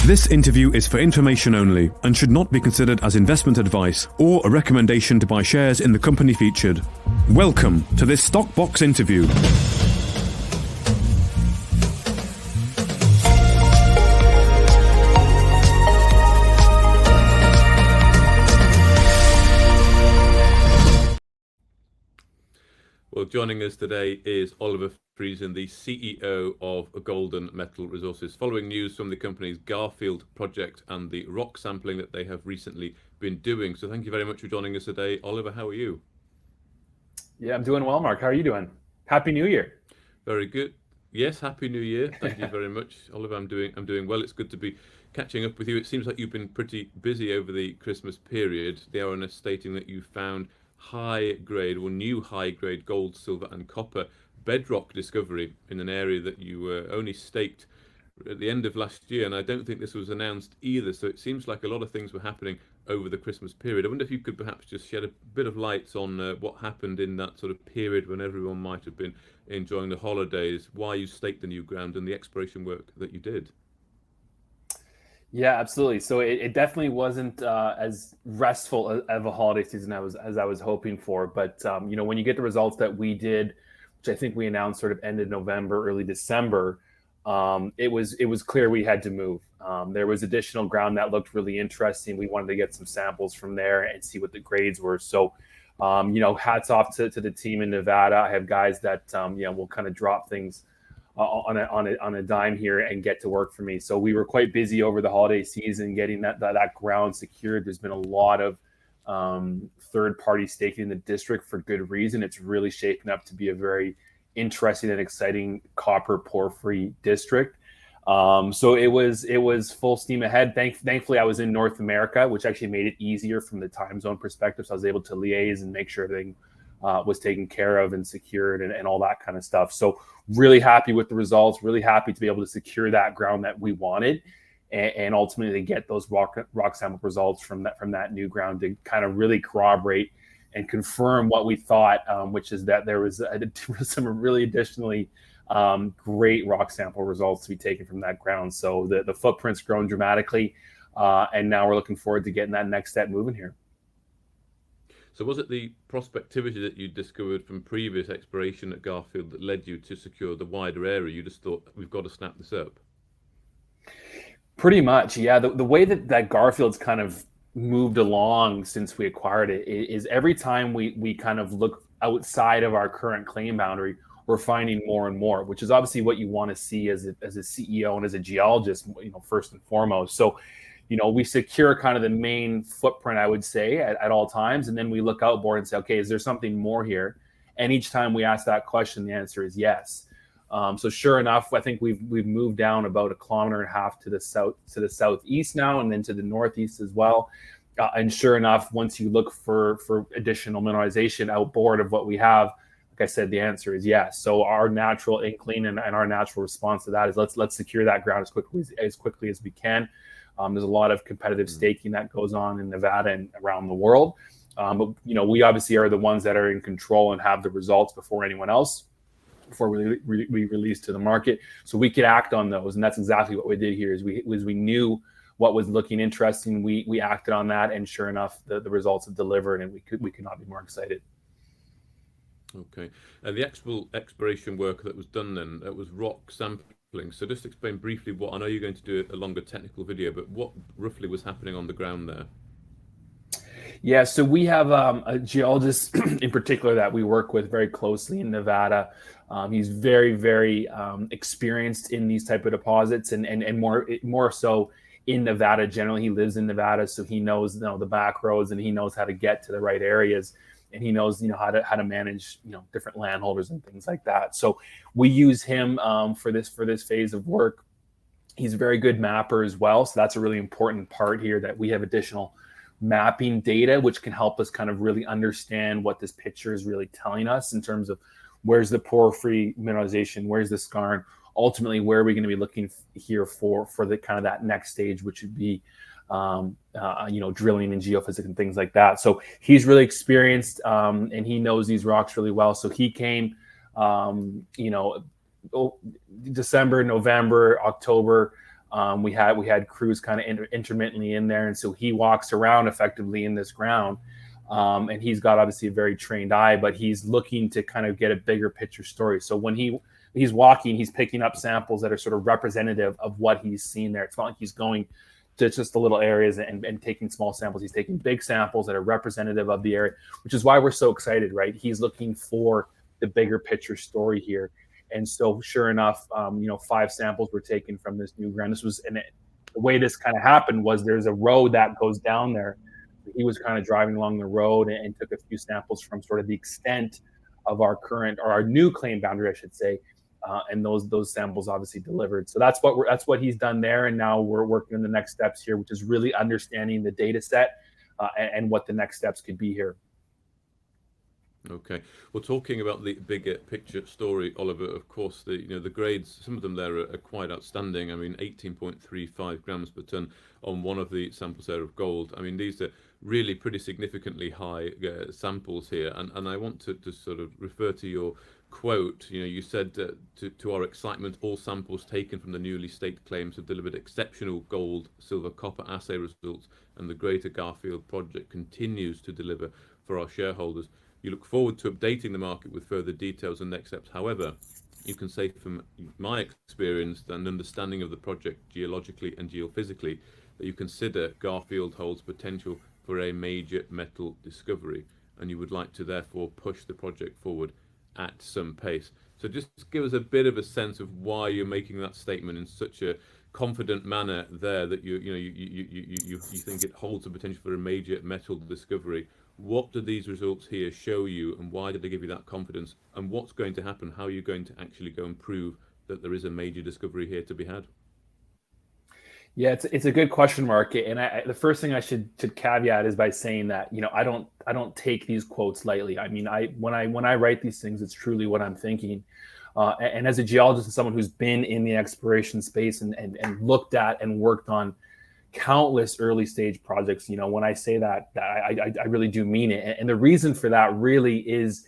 This interview is for information only and should not be considered as investment advice or a recommendation to buy shares in the company featured. Welcome to this Stock Box interview. Well, joining us today is Oliver Friesen, the CEO of Golden Metal Resources, following news from the company's Garfield Project and the rock sampling that they have recently been doing. So thank you very much for joining us today. Oliver, how are you? Yeah, I'm doing well, Mark. How are you doing? Happy New Year. Very good. Yes, Happy New Year. Thank you very much, Oliver. I'm doing well. It's good to be catching up with you. It seems like you've been pretty busy over the Christmas period. The RNS stating that you found new high grade gold, silver and copper bedrock discovery in an area that you only staked at the end of last year, and I don't think this was announced either, so it seems like a lot of things were happening over the Christmas period. I wonder if you could perhaps just shed a bit of light on what happened in that sort of period when everyone might have been enjoying the holidays, why you staked the new ground and the exploration work that you did. Yeah, absolutely. So it definitely wasn't as restful of a holiday season as I was hoping for. But when you get the results that we did, which I think we announced sort of end of November, early December, it was clear we had to move. There was additional ground that looked really interesting. We wanted to get some samples from there and see what the grades were. So, hats off to the team in Nevada. I have guys that will kind of drop things on a dime here and get to work for me. So we were quite busy over the holiday season getting that ground secured. There's been a lot of third-party staking in the district for good reason. It's really shaping up to be a very interesting and exciting copper porphyry district. So it was full steam ahead. Thankfully, I was in North America, which actually made it easier from the time zone perspective. So I was able to liaise and make sure everything was taken care of and secured and all that kind of stuff. So really happy with the results, really happy to be able to secure that ground that we wanted and ultimately get those rock sample results from that new ground to kind of really corroborate and confirm what we thought, which is that there was some really additionally great rock sample results to be taken from that ground. So the footprint's grown dramatically, and now we're looking forward to getting that next step moving here. So was it the prospectivity that you discovered from previous exploration at Garfield that led you to secure the wider area? You just thought, we've got to snap this up? Pretty much, yeah. The way that Garfield's kind of moved along since we acquired it is every time we kind of look outside of our current claim boundary, we're finding more and more, which is obviously what you want to see as a CEO and as a geologist, first and foremost. So we secure kind of the main footprint, I would say, at all times. And then we look outboard and say, okay, is there something more here? And each time we ask that question, the answer is yes. So sure enough, I think we've moved down about 1.5 kilometers to the southeast now, and then to the northeast as well. And sure enough, once you look for additional mineralization outboard of what we have, like I said, the answer is yes. So our natural inkling and our natural response to that is let's secure that ground as quickly as we can. There's a lot of competitive staking that goes on in Nevada and around the world. But we obviously are the ones that are in control and have the results before anyone else, before we release to the market. So we could act on those. And that's exactly what we did here is we knew what was looking interesting. We acted on that. And sure enough, the results have delivered, and we could not be more excited. Okay. And the actual exploration work that was done then, that was rock sampling. So just explain briefly I know you're going to do a longer technical video, but what roughly was happening on the ground there? Yeah, so we have a geologist in particular that we work with very closely in Nevada. He's very, very experienced in these type of deposits and more so in Nevada generally. He lives in Nevada, so he knows the back roads and he knows how to get to the right areas. And he knows, how to manage, different landholders and things like that. So we use him for this phase of work. He's a very good mapper as well. So that's a really important part here, that we have additional mapping data, which can help us kind of really understand what this picture is really telling us in terms of where's the porphyry mineralization, where's the skarn, ultimately where are we going to be looking here for the kind of that next stage, which would be drilling and geophysics and things like that. So he's really experienced and he knows these rocks really well. So he came, December, November, October, We had crews kind of intermittently in there, and so he walks around effectively in this ground, and he's got obviously a very trained eye, but he's looking to kind of get a bigger picture story. So when he's walking, he's picking up samples that are sort of representative of what he's seen there. It's not like he's going to just the little areas and taking small samples. He's taking big samples that are representative of the area, which is why we're so excited, right? He's looking for the bigger picture story here. And so sure enough, 5 samples were taken from this new ground. The way this kind of happened was there's a road that goes down there. He was kind of driving along the road and took a few samples from sort of the extent of our new claim boundary, I should say. And those samples obviously delivered. So that's what he's done there. And now we're working on the next steps here, which is really understanding the data set and what the next steps could be here. Okay. Well, talking about the bigger picture story, Oliver, of course, the grades, some of them there are quite outstanding. I mean, 18.35 grams per ton on one of the samples there of gold. I mean, these are really pretty significantly high samples here. And I want to sort of refer to your quote. You said to our excitement, all samples taken from the newly staked claims have delivered exceptional gold, silver, copper assay results, and the greater Garfield project continues to deliver for our shareholders. You look forward to updating the market with further details and next steps. However, you can say from my experience and understanding of the project geologically and geophysically that you consider Garfield holds potential for a major metal discovery, and you would like to therefore push the project forward at some pace. So just give us a bit of a sense of why you're making that statement in such a confident manner there, that you think it holds the potential for a major metal discovery. What do these results here show you, and why did they give you that confidence? And what's going to happen? How are you going to actually go and prove that there is a major discovery here to be had? Yeah, it's a good question, Mark. And the first thing I should caveat is by saying that I don't take these quotes lightly. I mean, when I write these things, it's truly what I'm thinking. And as a geologist and someone who's been in the exploration space and looked at and worked on countless early stage projects, when I say that I really do mean it. And the reason for that really is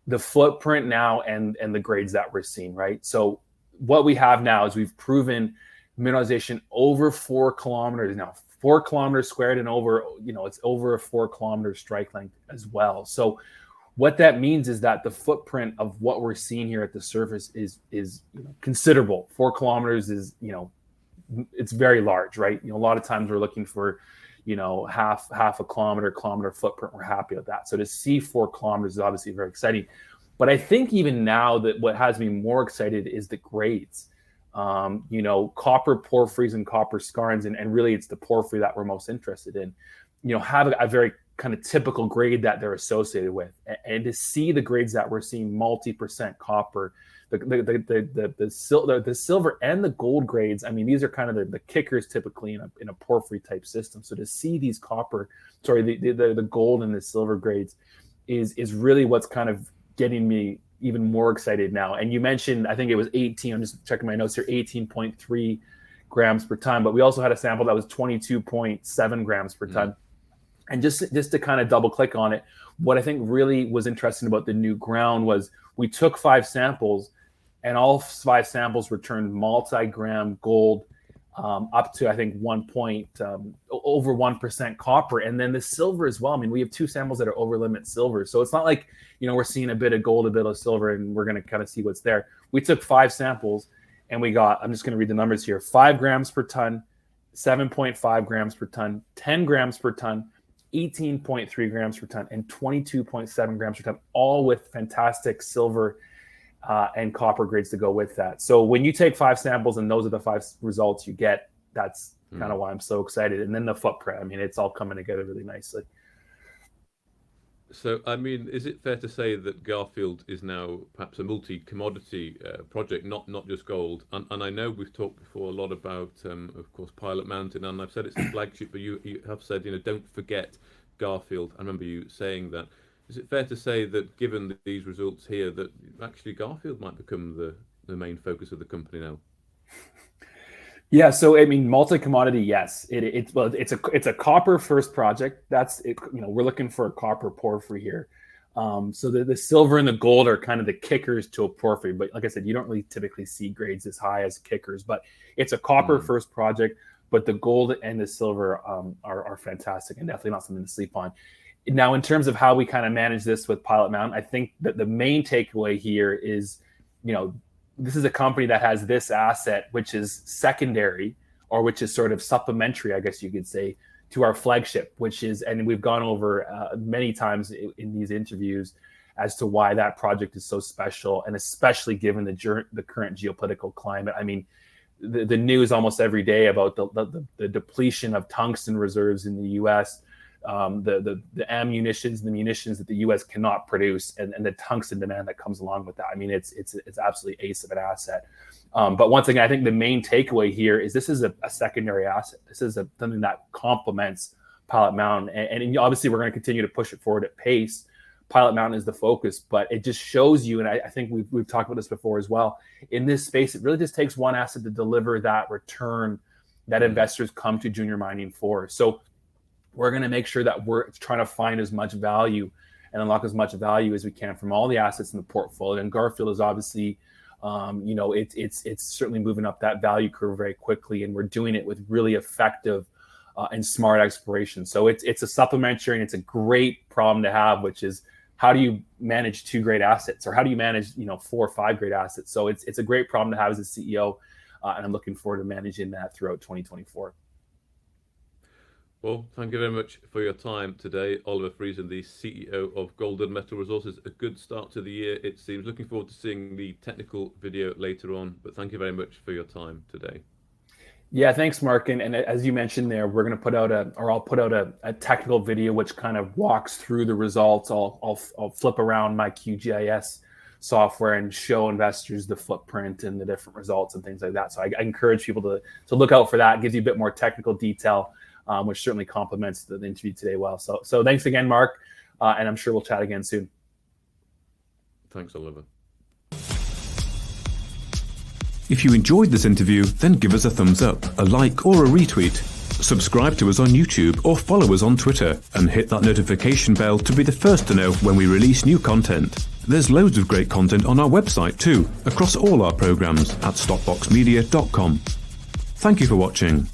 the footprint now and the grades that we're seeing, right? So what we have now is we've proven mineralization over 4 kilometers now, 4 kilometers squared, and over, it's over a 4 kilometer strike length as well. So what that means is that the footprint of what we're seeing here at the surface is considerable. 4 kilometers is, it's very large, right? A lot of times we're looking for, half a kilometer footprint. We're happy with that. So to see 4 kilometers is obviously very exciting. But I think even now that what has me more excited is the grades. Copper porphyries and copper skarns, and really it's the porphyry that we're most interested in, have a very kind of typical grade that they're associated with. And to see the grades that we're seeing, multi-percent copper, the silver and the gold grades, I mean, these are kind of the kickers typically in a porphyry type system. So to see these the gold and the silver grades is really what's kind of getting me even more excited now. And you mentioned, I think it was 18, I'm just checking my notes here, 18.3 grams per ton, but we also had a sample that was 22.7 grams per ton. And just to kind of double click on it, what I think really was interesting about the new ground was we took 5 samples, and all 5 samples returned multi-gram gold, up to, I think, over 1% copper. And then the silver as well. I mean, we have 2 samples that are over limit silver. So it's not like, we're seeing a bit of gold, a bit of silver, and we're going to kind of see what's there. We took 5 samples and we got, I'm just going to read the numbers here, 5 grams per ton, 7.5 grams per ton, 10 grams per ton, 18.3 grams per ton, and 22.7 grams per ton, all with fantastic silver and copper grades to go with that. So when you take 5 samples and those are the 5 results you get, that's kind of why I'm so excited. And then the footprint, I mean, it's all coming together really nicely. So, I mean, is it fair to say that Garfield is now perhaps a multi-commodity project, not just gold? And I know we've talked before a lot about, of course, Pilot Mountain, and I've said it's a flagship, but you have said, don't forget Garfield. I remember you saying that. Is it fair to say that given these results here, that actually Garfield might become the main focus of the company now? Yeah, so I mean, multi-commodity, yes. It's a copper first project. That's it. We're looking for a copper porphyry here. So the silver and the gold are kind of the kickers to a porphyry. But like I said, you don't really typically see grades as high as kickers. But it's a copper first project. But the gold and the silver are fantastic and definitely not something to sleep on. Now, in terms of how we kind of manage this with Pilot Mountain, I think that the main takeaway here is, this is a company that has this asset, which is secondary, or which is sort of supplementary, I guess you could say, to our flagship, which is, and we've gone over many times in these interviews as to why that project is so special, and especially given the current geopolitical climate. I mean, the news almost every day about the depletion of tungsten reserves in the U.S., the ammunitions, the munitions that the U.S. cannot produce, and the tungsten demand that comes along with that. I mean, it's absolutely ace of an asset. But once again, I think the main takeaway here is this is a secondary asset. This is something that complements Pilot Mountain, and obviously we're going to continue to push it forward at pace. Pilot Mountain is the focus, but it just shows you, and I think we've talked about this before as well. In this space, it really just takes one asset to deliver that return that investors come to junior mining for. So we're going to make sure that we're trying to find as much value and unlock as much value as we can from all the assets in the portfolio. And Garfield is obviously, it's certainly moving up that value curve very quickly, and we're doing it with really effective and smart exploration. So it's a supplementary, and it's a great problem to have, which is, how do you manage 2 great assets, or how do you manage 4 or 5 great assets? So it's a great problem to have as a CEO, and I'm looking forward to managing that throughout 2024. Well, thank you very much for your time today, Oliver Friesen, the CEO of Golden Metal Resources. A good start to the year, it seems. Looking forward to seeing the technical video later on, but thank you very much for your time today. Yeah, thanks, Mark. And as you mentioned there, we're going to put out I'll put out a technical video which kind of walks through the results. I'll flip around my QGIS software and show investors the footprint and the different results and things like that. So I encourage people to look out for that. It gives you a bit more technical detail, which certainly complements the interview today well. So thanks again, Mark, and I'm sure we'll chat again soon. Thanks, Oliver. If you enjoyed this interview, then give us a thumbs up, a like, or a retweet. Subscribe to us on YouTube or follow us on Twitter, and hit that notification bell to be the first to know when we release new content. There's loads of great content on our website too, across all our programs at stockboxmedia.com. Thank you for watching.